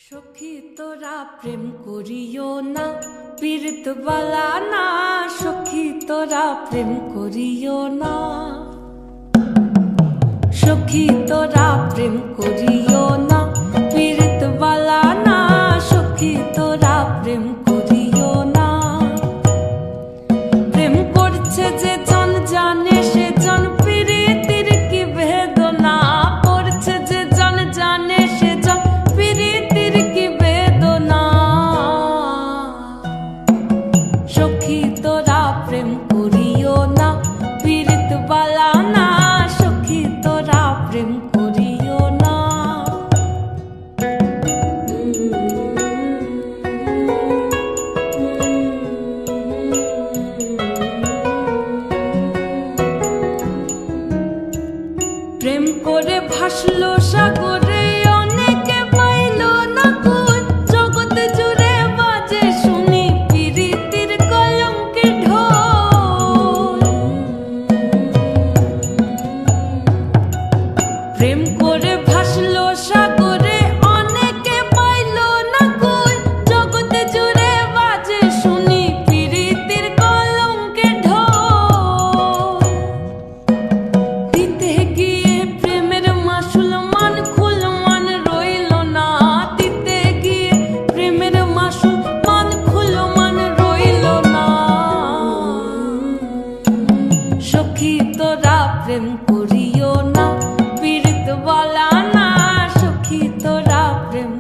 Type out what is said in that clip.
সখী তোরা প্রেম করিও না, পীড়িত বালা না। সখী তোরা প্রেম করিও না, সখী তোরা প্রেম করিও না, পীড়িত বালা না। সখী তোরা প্রেম করিও না। প্রেম করছে যে জন জানে সে জন পীড়িতের কি বেদনা। করছে যে জন জানে সে জন পীড়িতের কি বেদনা। সখী তোরা প্রেম করিও না, পীড়িত বালা না। সখী তোরা প্রেম করিও না। প্রেম করে ভাসলো সাগরে, অনেকে পাইল না কুল। জগৎ জুড়ে বাজে শুনি পীড়িতের কলঙ্কের ঢোল। প্রেম করে ভাসলো সাগরে, অনেকে পাইল না কুল। জগৎ জুড়ে বাজে শুনি পীড়িতের কলঙ্কের ঢোল। দিতে গিয়ে প্রেমের মাসুল মান খুল মান রইল না। দিতে গিয়ে প্রেমের মাসুল মান খুল মান রইল না। সখী তোরা প্রেম করিও না, পীড়িত বালা না। সখী তোরা প্রেম